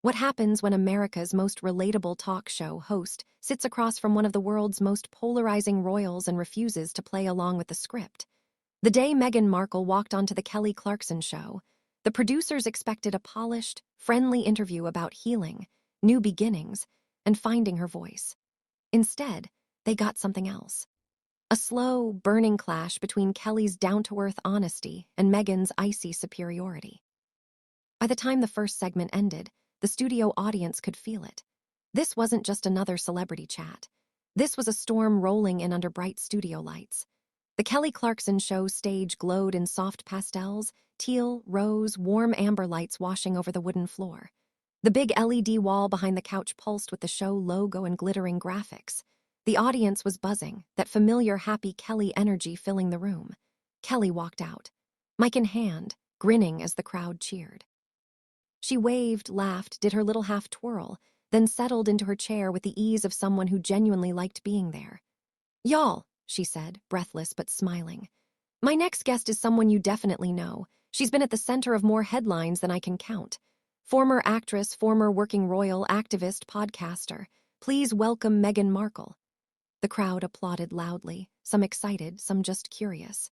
What happens when America's most relatable talk show host sits across from one of the world's most polarizing royals and refuses to play along with the script? The day Meghan Markle walked onto the Kelly Clarkson Show, the producers expected a polished, friendly interview about healing, new beginnings, and finding her voice. Instead, they got something else. A slow, burning clash between Kelly's down-to-earth honesty and Meghan's icy superiority. By the time the first segment ended, the studio audience could feel it. This wasn't just another celebrity chat. This was a storm rolling in under bright studio lights. The Kelly Clarkson Show stage glowed in soft pastels, teal, rose, warm amber lights washing over the wooden floor. The big LED wall behind the couch pulsed with the show logo and glittering graphics. The audience was buzzing, that familiar happy Kelly energy filling the room. Kelly walked out, mic in hand, grinning as the crowd cheered. She waved, laughed, did her little half twirl, then settled into her chair with the ease of someone who genuinely liked being there. "Y'all," she said, breathless but smiling. "My next guest is someone you definitely know. She's been at the center of more headlines than I can count. Former actress, former working royal, activist, podcaster. Please welcome Meghan Markle." The crowd applauded loudly, some excited, some just curious.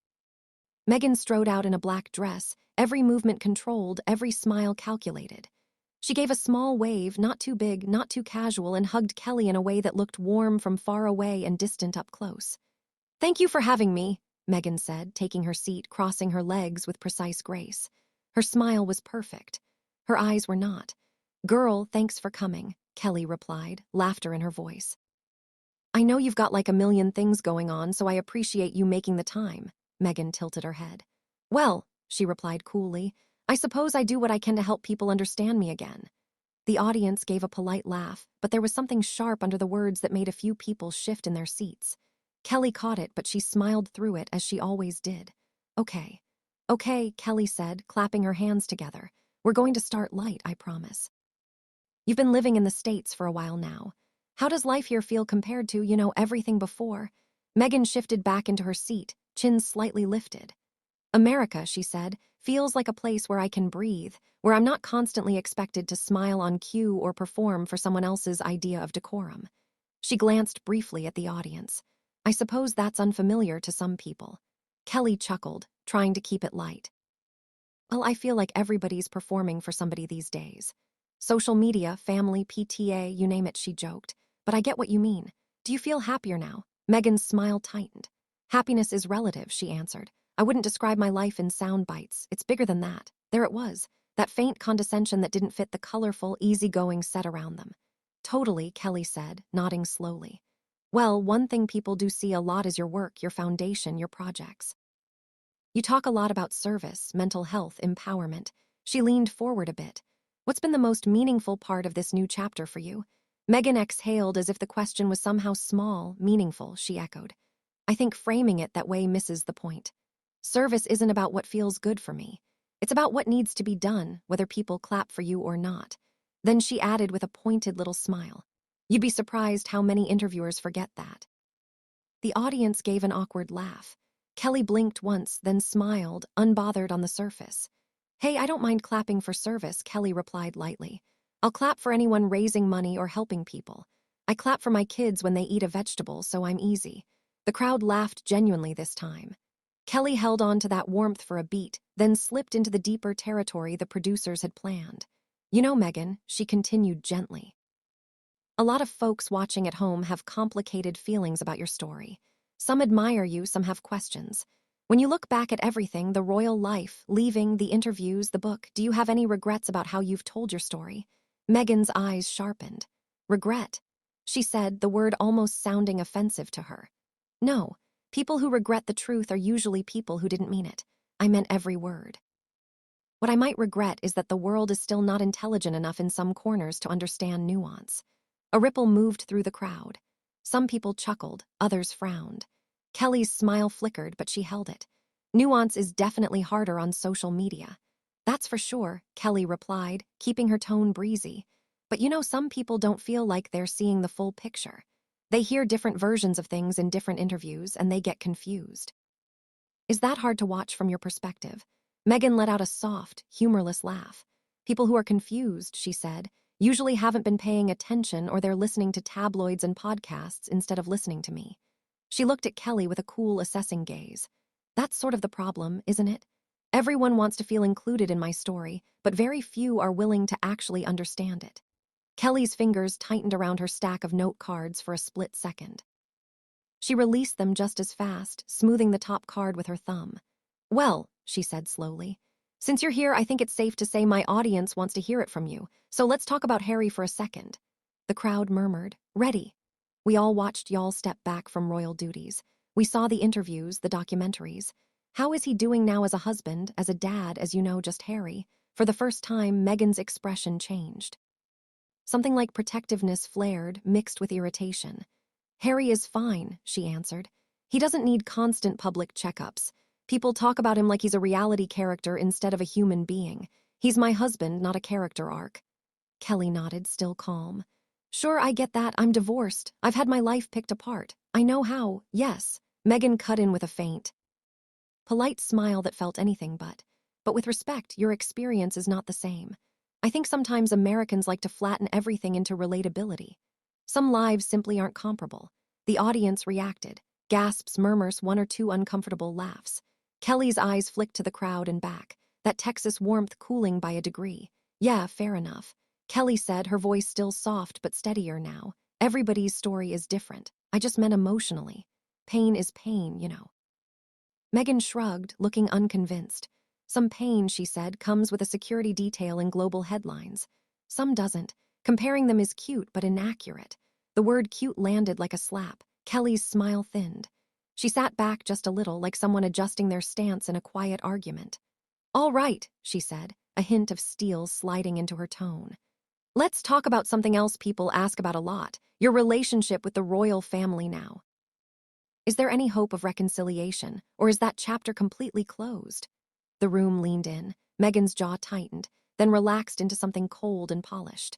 Meghan strode out in a black dress, every movement controlled, every smile calculated. She gave a small wave, not too big, not too casual, and hugged Kelly in a way that looked warm from far away and distant up close. "Thank you for having me," Meghan said, taking her seat, crossing her legs with precise grace. Her smile was perfect. Her eyes were not. "Girl, thanks for coming," Kelly replied, laughter in her voice. "I know you've got like a million things going on, so I appreciate you making the time." Meghan tilted her head. "Well," she replied coolly, "I suppose I do what I can to help people understand me again." The audience gave a polite laugh, but there was something sharp under the words that made a few people shift in their seats. Kelly caught it, but she smiled through it as she always did. Okay, Kelly said, clapping her hands together. "We're going to start light, I promise. You've been living in the States for a while now. How does life here feel compared to, everything before?" Meghan shifted back into her seat, chin slightly lifted. "America," she said, "feels like a place where I can breathe, where I'm not constantly expected to smile on cue or perform for someone else's idea of decorum." She glanced briefly at the audience. "I suppose that's unfamiliar to some people." Kelly chuckled, trying to keep it light. "Well, I feel like everybody's performing for somebody these days. Social media, family, PTA, you name it," she joked. "But I get what you mean. Do you feel happier now?" Meghan's smile tightened. "Happiness is relative," she answered. "I wouldn't describe my life in sound bites. It's bigger than that." There it was, that faint condescension that didn't fit the colorful, easygoing set around them. "Totally," Kelly said, nodding slowly. "Well, one thing people do see a lot is your work, your foundation, your projects. You talk a lot about service, mental health, empowerment." She leaned forward a bit. "What's been the most meaningful part of this new chapter for you?" Meghan exhaled as if the question was somehow small, meaningful, she echoed. "I think framing it that way misses the point. Service isn't about what feels good for me. It's about what needs to be done, whether people clap for you or not." Then she added with a pointed little smile, "You'd be surprised how many interviewers forget that." The audience gave an awkward laugh. Kelly blinked once, then smiled, unbothered on the surface. "Hey, I don't mind clapping for service," Kelly replied lightly. "I'll clap for anyone raising money or helping people. I clap for my kids when they eat a vegetable, so I'm easy." The crowd laughed genuinely this time. Kelly held on to that warmth for a beat, then slipped into the deeper territory the producers had planned. "You know, Meghan," she continued gently, "a lot of folks watching at home have complicated feelings about your story. Some admire you, some have questions. When you look back at everything, the royal life, leaving, the interviews, the book, do you have any regrets about how you've told your story?" Meghan's eyes sharpened. "Regret?" she said, the word almost sounding offensive to her. "No. People who regret the truth are usually people who didn't mean it. I meant every word. What I might regret is that the world is still not intelligent enough in some corners to understand nuance." A ripple moved through the crowd. Some people chuckled, others frowned. Kelly's smile flickered, but she held it. "Nuance is definitely harder on social media." "That's for sure," Kelly replied, keeping her tone breezy. "But some people don't feel like they're seeing the full picture. They hear different versions of things in different interviews, and they get confused." "Is that hard to watch from your perspective?" Meghan let out a soft, humorless laugh. "People who are confused," she said. usually haven't been paying attention or they're listening to tabloids and podcasts instead of listening to me. She looked at Kelly with a cool, assessing gaze. That's sort of the problem, isn't it? Everyone wants to feel included in my story, but very few are willing to actually understand it. Kelly's fingers tightened around her stack of note cards for a split second. She released them just as fast, smoothing the top card with her thumb. Well, she said slowly, since you're here, I think it's safe to say my audience wants to hear it from you, so let's talk about Harry for a second. The crowd murmured, ready. We all watched y'all step back from royal duties. We saw the interviews, the documentaries. How is he doing now as a husband, as a dad, as you know, just Harry? For the first time, Meghan's expression changed. Something like protectiveness flared, mixed with irritation. Harry is fine, she answered. He doesn't need constant public checkups. People talk about him like he's a reality character instead of a human being. He's my husband, not a character arc. Kelly nodded, still calm. Sure, I get that. I'm divorced. I've had my life picked apart. I know how, yes. Meghan cut in with a faint, polite smile that felt anything but. But with respect, your experience is not the same. I think sometimes Americans like to flatten everything into relatability. Some lives simply aren't comparable. The audience reacted. Gasps, murmurs, one or two uncomfortable laughs. Kelly's eyes flicked to the crowd and back, that Texas warmth cooling by a degree. Yeah, fair enough. Kelly said, her voice still soft but steadier now. Everybody's story is different. I just meant emotionally. Pain is pain, you know. Meghan shrugged, looking unconvinced. Some pain, she said, comes with a security detail in global headlines. Some doesn't. Comparing them is cute but inaccurate. The word cute landed like a slap. Kelly's smile thinned. She sat back just a little, like someone adjusting their stance in a quiet argument. All right, she said, a hint of steel sliding into her tone. Let's talk about something else people ask about a lot, your relationship with the royal family now. Is there any hope of reconciliation, or is that chapter completely closed? The room leaned in, Meghan's jaw tightened, then relaxed into something cold and polished.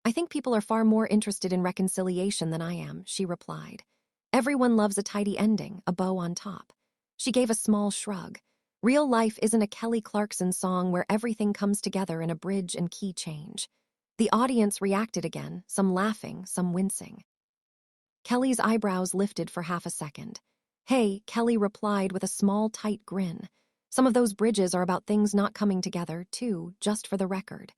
I think people are far more interested in reconciliation than I am, she replied. Everyone loves a tidy ending, a bow on top. She gave a small shrug. Real life isn't a Kelly Clarkson song where everything comes together in a bridge and key change. The audience reacted again, some laughing, some wincing. Kelly's eyebrows lifted for half a second. Hey, Kelly replied with a small, tight grin. Some of those bridges are about things not coming together, too, just for the record.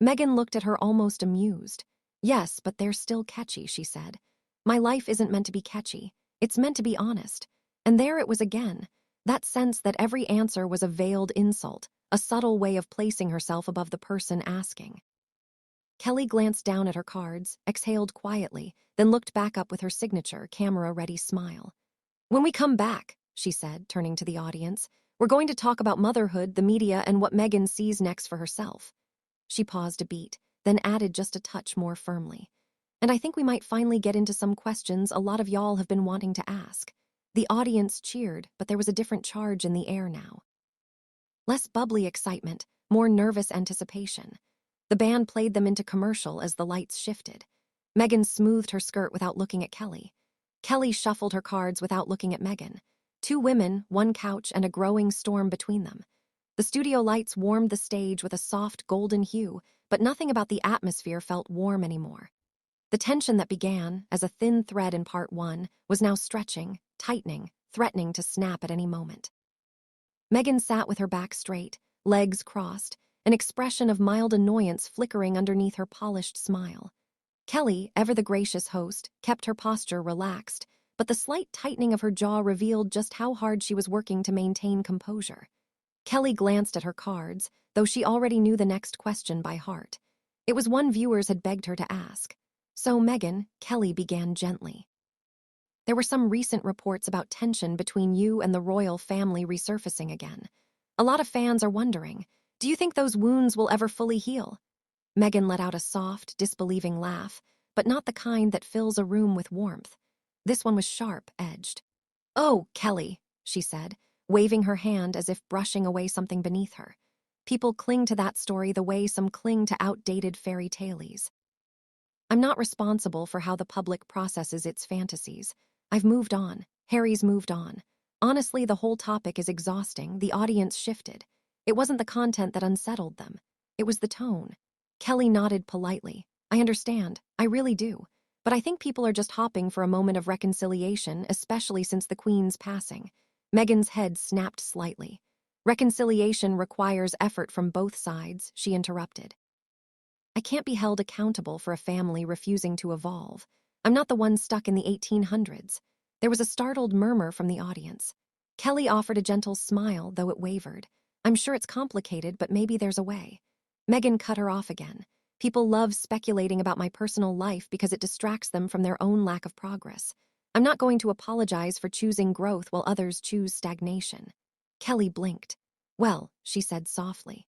Meghan looked at her almost amused. Yes, but they're still catchy, she said. My life isn't meant to be catchy. It's meant to be honest. And there it was again. That sense that every answer was a veiled insult, a subtle way of placing herself above the person asking. Kelly glanced down at her cards, exhaled quietly, then looked back up with her signature, camera-ready smile. When we come back, she said, turning to the audience, we're going to talk about motherhood, the media, and what Meghan sees next for herself. She paused a beat, then added just a touch more firmly. And I think we might finally get into some questions a lot of y'all have been wanting to ask. The audience cheered, but there was a different charge in the air now. Less bubbly excitement, more nervous anticipation. The band played them into commercial as the lights shifted. Meghan smoothed her skirt without looking at Kelly. Kelly shuffled her cards without looking at Meghan. Two women, one couch, and a growing storm between them. The studio lights warmed the stage with a soft golden hue, but nothing about the atmosphere felt warm anymore. The tension that began, as a thin thread in part one, was now stretching, tightening, threatening to snap at any moment. Meghan sat with her back straight, legs crossed, an expression of mild annoyance flickering underneath her polished smile. Kelly, ever the gracious host, kept her posture relaxed, but the slight tightening of her jaw revealed just how hard she was working to maintain composure. Kelly glanced at her cards, though she already knew the next question by heart. It was one viewers had begged her to ask. So, Meghan, Kelly began gently. There were some recent reports about tension between you and the royal family resurfacing again. A lot of fans are wondering, do you think those wounds will ever fully heal? Meghan let out a soft, disbelieving laugh, but not the kind that fills a room with warmth. This one was sharp-edged. Oh, Kelly, she said, waving her hand as if brushing away something beneath her. People cling to that story the way some cling to outdated fairy tales. I'm not responsible for how the public processes its fantasies. I've moved on. Harry's moved on. Honestly, the whole topic is exhausting. The audience shifted. It wasn't the content that unsettled them. It was the tone. Kelly nodded politely. I understand. I really do. But I think people are just hopping for a moment of reconciliation, especially since the Queen's passing. Meghan's head snapped slightly. Reconciliation requires effort from both sides, she interrupted. I can't be held accountable for a family refusing to evolve. I'm not the one stuck in the 1800s. There was a startled murmur from the audience. Kelly offered a gentle smile, though it wavered. I'm sure it's complicated, but maybe there's a way. Meghan cut her off again. People love speculating about my personal life because it distracts them from their own lack of progress. I'm not going to apologize for choosing growth while others choose stagnation. Kelly blinked. Well, she said softly.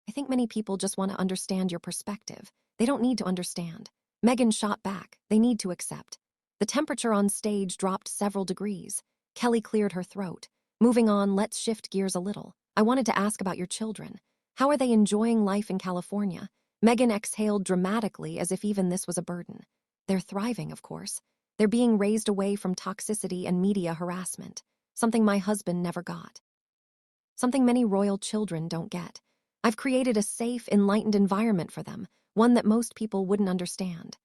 I think many people just want to understand your perspective. They don't need to understand. Meghan shot back. They need to accept. The temperature on stage dropped several degrees. Kelly cleared her throat. Moving on, let's shift gears a little. I wanted to ask about your children. How are they enjoying life in California? Meghan exhaled dramatically as if even this was a burden. They're thriving, of course. They're being raised away from toxicity and media harassment, something my husband never got. Something many royal children don't get. I've created a safe, enlightened environment for them, one that most people wouldn't understand.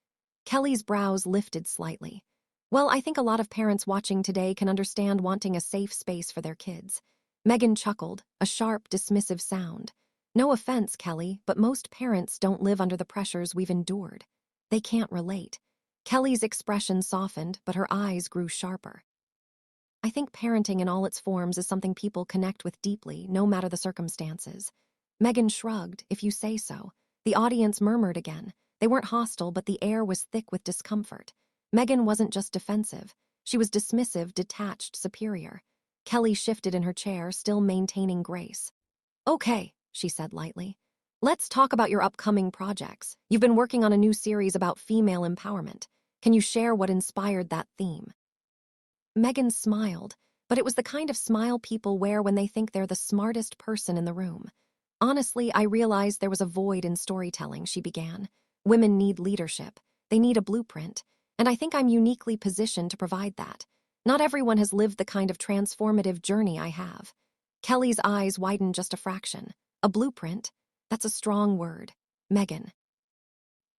Kelly's brows lifted slightly. Well, I think a lot of parents watching today can understand wanting a safe space for their kids. Meghan chuckled, a sharp, dismissive sound. No offense, Kelly, but most parents don't live under the pressures we've endured. They can't relate. Kelly's expression softened, but her eyes grew sharper. I think parenting in all its forms is something people connect with deeply, no matter the circumstances. Meghan shrugged, if you say so. The audience murmured again. They weren't hostile, but the air was thick with discomfort. Meghan wasn't just defensive. She was dismissive, detached, superior. Kelly shifted in her chair, still maintaining grace. Okay, she said lightly. Let's talk about your upcoming projects. You've been working on a new series about female empowerment. Can you share what inspired that theme? Meghan smiled, but it was the kind of smile people wear when they think they're the smartest person in the room. Honestly, I realized there was a void in storytelling, she began. Women need leadership. They need a blueprint. And I think I'm uniquely positioned to provide that. Not everyone has lived the kind of transformative journey I have. Kelly's eyes widened just a fraction. A blueprint? That's a strong word. Meghan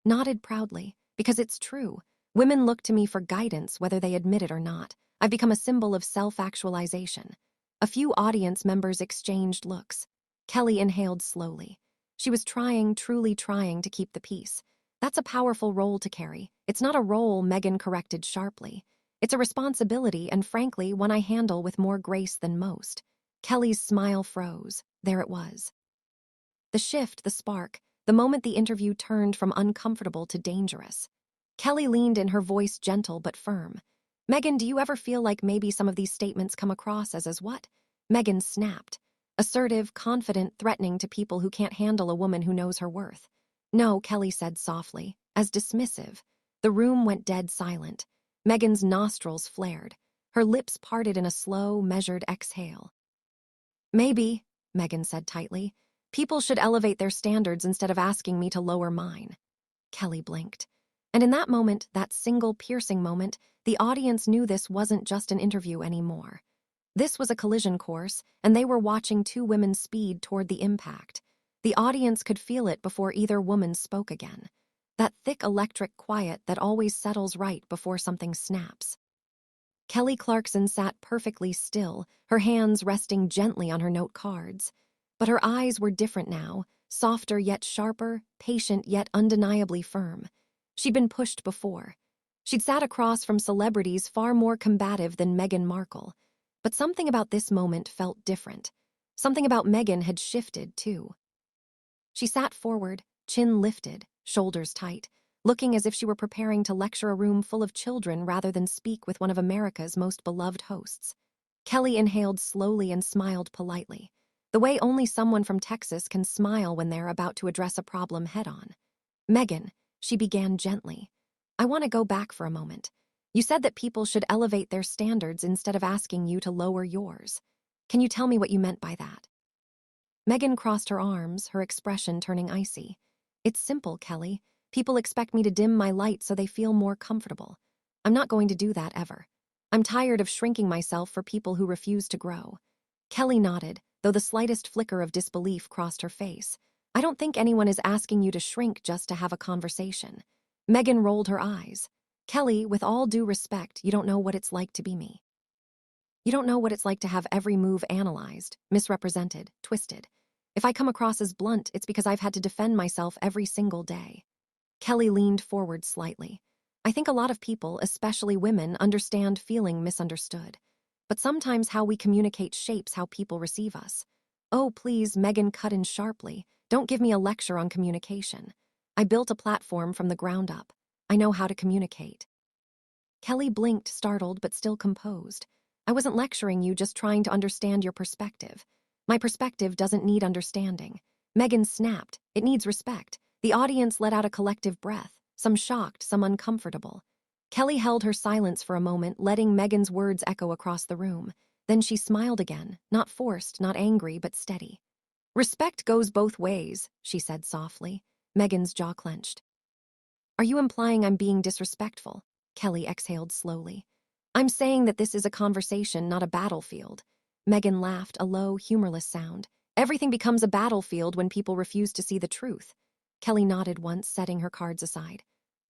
nodded proudly, because it's true. Women look to me for guidance, whether they admit it or not. I've become a symbol of self-actualization. A few audience members exchanged looks. Kelly inhaled slowly. She was truly trying to keep the peace. That's a powerful role to carry. It's not a role, Meghan corrected sharply. It's a responsibility, and frankly, one I handle with more grace than most. Kelly's smile froze. There it was. The shift, the spark, the moment the interview turned from uncomfortable to dangerous. Kelly leaned in, her voice gentle but firm. Meghan, do you ever feel like maybe some of these statements come across as what? Meghan snapped. Assertive, confident, threatening to people who can't handle a woman who knows her worth. No, Kelly said softly, as dismissive. The room went dead silent. Meghan's nostrils flared. Her lips parted in a slow, measured exhale. Maybe, Meghan said tightly. People should elevate their standards instead of asking me to lower mine. Kelly blinked. And in that moment, that single piercing moment, the audience knew this wasn't just an interview anymore. This was a collision course, and they were watching two women speed toward the impact. The audience could feel it before either woman spoke again. That thick electric quiet that always settles right before something snaps. Kelly Clarkson sat perfectly still, her hands resting gently on her note cards. But her eyes were different now, softer yet sharper, patient yet undeniably firm. She'd been pushed before. She'd sat across from celebrities far more combative than Meghan Markle. But something about this moment felt different. Something about Meghan had shifted, too. She sat forward, chin lifted, shoulders tight, looking as if she were preparing to lecture a room full of children rather than speak with one of America's most beloved hosts. Kelly inhaled slowly and smiled politely, the way only someone from Texas can smile when they're about to address a problem head-on. Meghan, she began gently, I want to go back for a moment. You said that people should elevate their standards instead of asking you to lower yours. Can you tell me what you meant by that? Meghan crossed her arms, her expression turning icy. It's simple, Kelly. People expect me to dim my light so they feel more comfortable. I'm not going to do that ever. I'm tired of shrinking myself for people who refuse to grow. Kelly nodded, though the slightest flicker of disbelief crossed her face. I don't think anyone is asking you to shrink just to have a conversation. Meghan rolled her eyes. Kelly, with all due respect, you don't know what it's like to be me. You don't know what it's like to have every move analyzed, misrepresented, twisted. If I come across as blunt, it's because I've had to defend myself every single day. Kelly leaned forward slightly. I think a lot of people, especially women, understand feeling misunderstood. But sometimes how we communicate shapes how people receive us. Oh, please, Meghan cut in sharply. Don't give me a lecture on communication. I built a platform from the ground up. I know how to communicate. Kelly blinked, startled but still composed. I wasn't lecturing you, just trying to understand your perspective. My perspective doesn't need understanding. Meghan snapped. It needs respect. The audience let out a collective breath, some shocked, some uncomfortable. Kelly held her silence for a moment, letting Meghan's words echo across the room. Then she smiled again, not forced, not angry, but steady. Respect goes both ways, she said softly. Meghan's jaw clenched. Are you implying I'm being disrespectful? Kelly exhaled slowly. I'm saying that this is a conversation, not a battlefield. Meghan laughed, a low, humorless sound. Everything becomes a battlefield when people refuse to see the truth. Kelly nodded once, setting her cards aside.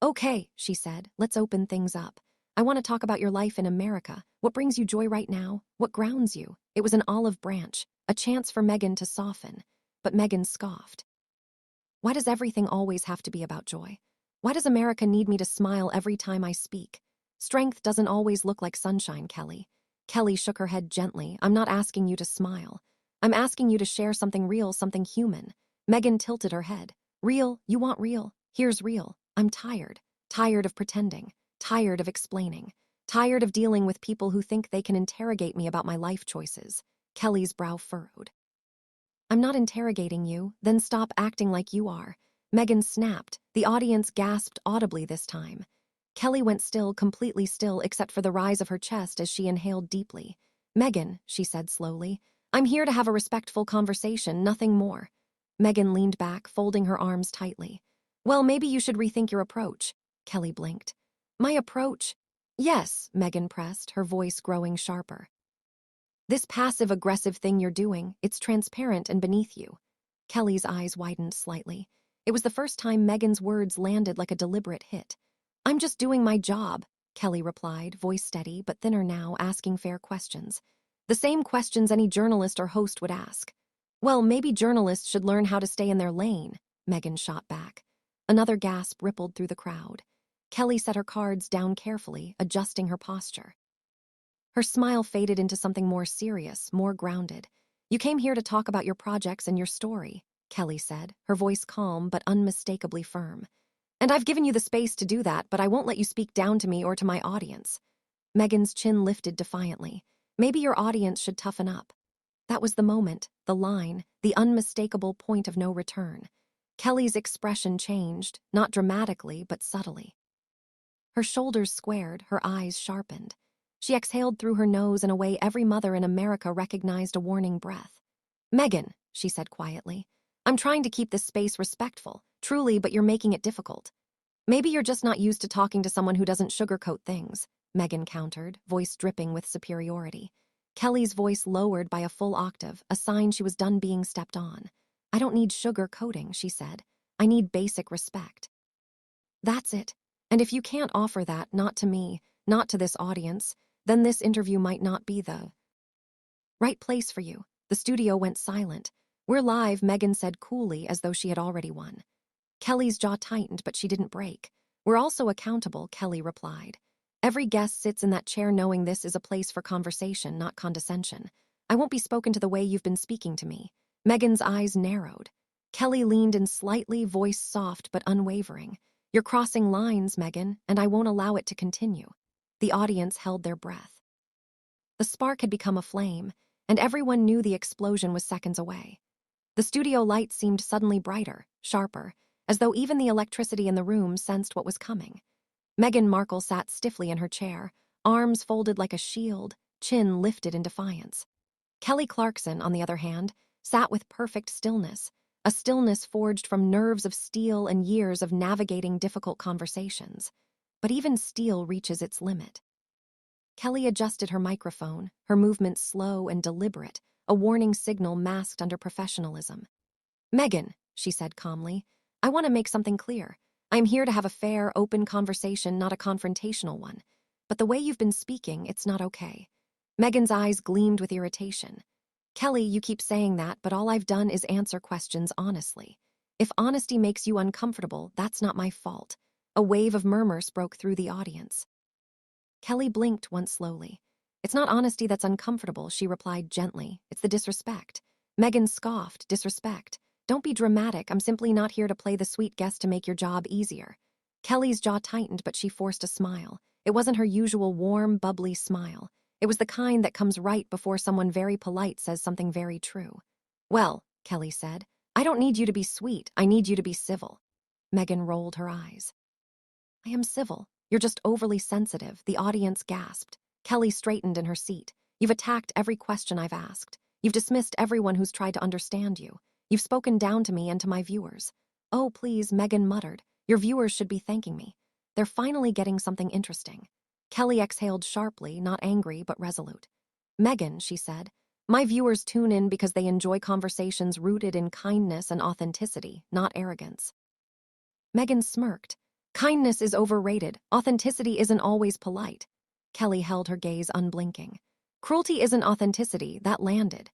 Okay, she said, let's open things up. I want to talk about your life in America. What brings you joy right now? What grounds you? It was an olive branch, a chance for Meghan to soften. But Meghan scoffed. Why does everything always have to be about joy? Why does America need me to smile every time I speak? Strength doesn't always look like sunshine, Kelly. Kelly shook her head gently. I'm not asking you to smile. I'm asking you to share something real, something human. Meghan tilted her head. Real? You want real? Here's real. I'm tired. Tired of pretending. Tired of explaining. Tired of dealing with people who think they can interrogate me about my life choices. Kelly's brow furrowed. I'm not interrogating you, then stop acting like you are. Meghan snapped. The audience gasped audibly this time. Kelly went still, completely still, except for the rise of her chest as she inhaled deeply. Meghan, she said slowly, I'm here to have a respectful conversation, nothing more. Meghan leaned back, folding her arms tightly. Well, maybe you should rethink your approach. Kelly blinked. My approach? Yes, Meghan pressed, her voice growing sharper. This passive-aggressive thing you're doing, it's transparent and beneath you. Kelly's eyes widened slightly. It was the first time Meghan's words landed like a deliberate hit. I'm just doing my job, Kelly replied, voice steady but thinner now, asking fair questions. The same questions any journalist or host would ask. Well, maybe journalists should learn how to stay in their lane, Meghan shot back. Another gasp rippled through the crowd. Kelly set her cards down carefully, adjusting her posture. Her smile faded into something more serious, more grounded. You came here to talk about your projects and your story, Kelly said, her voice calm but unmistakably firm. And I've given you the space to do that, but I won't let you speak down to me or to my audience. Meghan's chin lifted defiantly. Maybe your audience should toughen up. That was the moment, the line, the unmistakable point of no return. Kelly's expression changed, not dramatically, but subtly. Her shoulders squared, her eyes sharpened. She exhaled through her nose in a way every mother in America recognized a warning breath. Meghan, she said quietly, I'm trying to keep this space respectful, truly, but you're making it difficult. Maybe you're just not used to talking to someone who doesn't sugarcoat things, Meghan countered, voice dripping with superiority. Kelly's voice lowered by a full octave, a sign she was done being stepped on. I don't need sugar coating, she said. I need basic respect. That's it. And if you can't offer that, not to me, not to this audience, then this interview might not be the right place for you. The studio went silent. We're live, Meghan said coolly, as though she had already won. Kelly's jaw tightened, but she didn't break. We're also accountable, Kelly replied. Every guest sits in that chair knowing this is a place for conversation, not condescension. I won't be spoken to the way you've been speaking to me. Meghan's eyes narrowed. Kelly leaned in slightly, voice soft but unwavering. You're crossing lines, Meghan, and I won't allow it to continue. The audience held their breath. The spark had become a flame, and everyone knew the explosion was seconds away. The studio lights seemed suddenly brighter, sharper, as though even the electricity in the room sensed what was coming. Meghan Markle sat stiffly in her chair, arms folded like a shield, chin lifted in defiance. Kelly Clarkson, on the other hand, sat with perfect stillness, a stillness forged from nerves of steel and years of navigating difficult conversations. But even steel reaches its limit. Kelly adjusted her microphone, her movements slow and deliberate, a warning signal masked under professionalism. Meghan, she said calmly. I want to make something clear. I am here to have a fair, open conversation, not a confrontational one. But the way you've been speaking, it's not okay. Meghan's eyes gleamed with irritation. Kelly, you keep saying that, but all I've done is answer questions honestly. If honesty makes you uncomfortable, that's not my fault. A wave of murmurs broke through the audience. Kelly blinked once slowly. It's not honesty that's uncomfortable, she replied gently. It's the disrespect. Meghan scoffed. Disrespect. Don't be dramatic. I'm simply not here to play the sweet guest to make your job easier. Kelly's jaw tightened, but she forced a smile. It wasn't her usual warm, bubbly smile. It was the kind that comes right before someone very polite says something very true. Well, Kelly said, I don't need you to be sweet. I need you to be civil. Meghan rolled her eyes. I am civil. You're just overly sensitive, the audience gasped. Kelly straightened in her seat. You've attacked every question I've asked. You've dismissed everyone who's tried to understand you. You've spoken down to me and to my viewers. Oh, please, Meghan muttered. Your viewers should be thanking me. They're finally getting something interesting. Kelly exhaled sharply, not angry, but resolute. Meghan, she said, my viewers tune in because they enjoy conversations rooted in kindness and authenticity, not arrogance. Meghan smirked. Kindness is overrated. Authenticity isn't always polite. Kelly held her gaze unblinking. Cruelty isn't authenticity. That landed.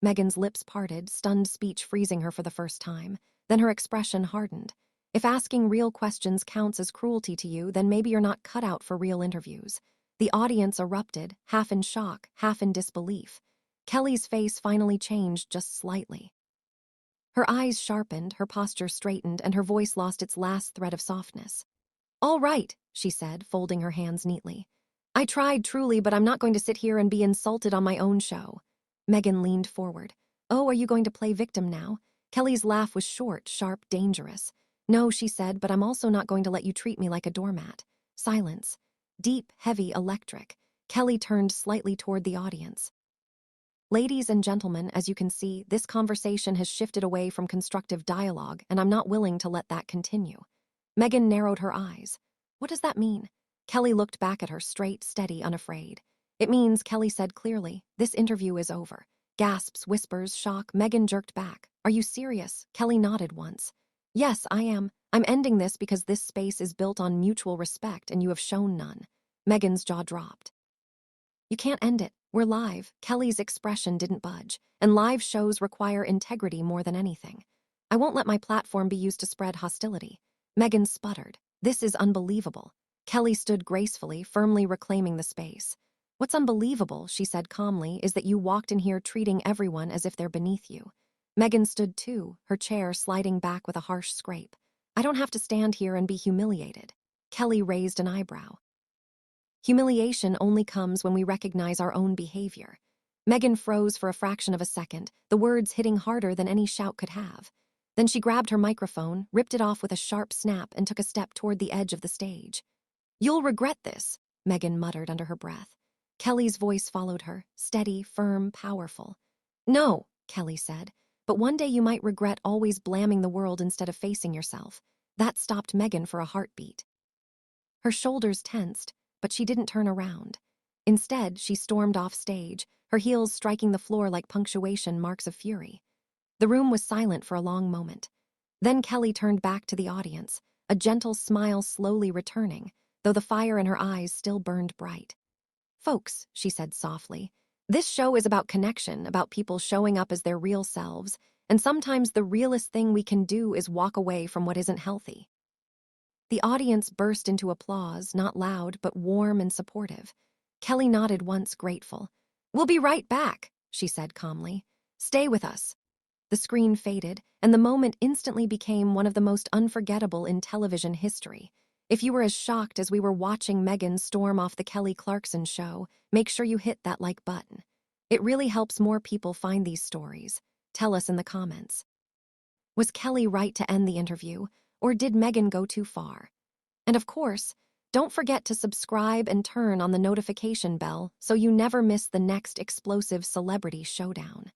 Meghan's lips parted, stunned speech freezing her for the first time. Then her expression hardened. If asking real questions counts as cruelty to you, then maybe you're not cut out for real interviews. The audience erupted, half in shock, half in disbelief. Kelly's face finally changed just slightly. Her eyes sharpened, her posture straightened, and her voice lost its last thread of softness. All right, she said, folding her hands neatly. I tried truly, but I'm not going to sit here and be insulted on my own show. Meghan leaned forward. Oh, are you going to play victim now? Kelly's laugh was short, sharp, dangerous. No, she said, but I'm also not going to let you treat me like a doormat. Silence. Deep, heavy, electric. Kelly turned slightly toward the audience. Ladies and gentlemen, as you can see, this conversation has shifted away from constructive dialogue, and I'm not willing to let that continue. Meghan narrowed her eyes. What does that mean? Kelly looked back at her, straight, steady, unafraid. It means, Kelly said clearly, this interview is over. Gasps, whispers, shock. Meghan jerked back. Are you serious? Kelly nodded once. Yes, I am. I'm ending this because this space is built on mutual respect and you have shown none. Meghan's jaw dropped. You can't end it. We're live. Kelly's expression didn't budge, and live shows require integrity more than anything. I won't let my platform be used to spread hostility. Meghan sputtered. This is unbelievable. Kelly stood gracefully, firmly reclaiming the space. What's unbelievable, she said calmly, is that you walked in here treating everyone as if they're beneath you. Meghan stood too, her chair sliding back with a harsh scrape. I don't have to stand here and be humiliated. Kelly raised an eyebrow. Humiliation only comes when we recognize our own behavior. Meghan froze for a fraction of a second, the words hitting harder than any shout could have. Then she grabbed her microphone, ripped it off with a sharp snap, and took a step toward the edge of the stage. You'll regret this, Meghan muttered under her breath. Kelly's voice followed her, steady, firm, powerful. No, Kelly said, but one day you might regret always blaming the world instead of facing yourself. That stopped Meghan for a heartbeat. Her shoulders tensed, but she didn't turn around. Instead, she stormed off stage, her heels striking the floor like punctuation marks of fury. The room was silent for a long moment. Then Kelly turned back to the audience, a gentle smile slowly returning, though the fire in her eyes still burned bright. Folks, she said softly, this show is about connection, about people showing up as their real selves, and sometimes the realest thing we can do is walk away from what isn't healthy. The audience burst into applause, not loud, but warm and supportive. Kelly nodded once, grateful. We'll be right back, she said calmly. Stay with us. The screen faded, and the moment instantly became one of the most unforgettable in television history. If you were as shocked as we were watching Meghan storm off the Kelly Clarkson Show, make sure you hit that like button. It really helps more people find these stories. Tell us in the comments. Was Kelly right to end the interview, or did Meghan go too far? And of course, don't forget to subscribe and turn on the notification bell so you never miss the next explosive celebrity showdown.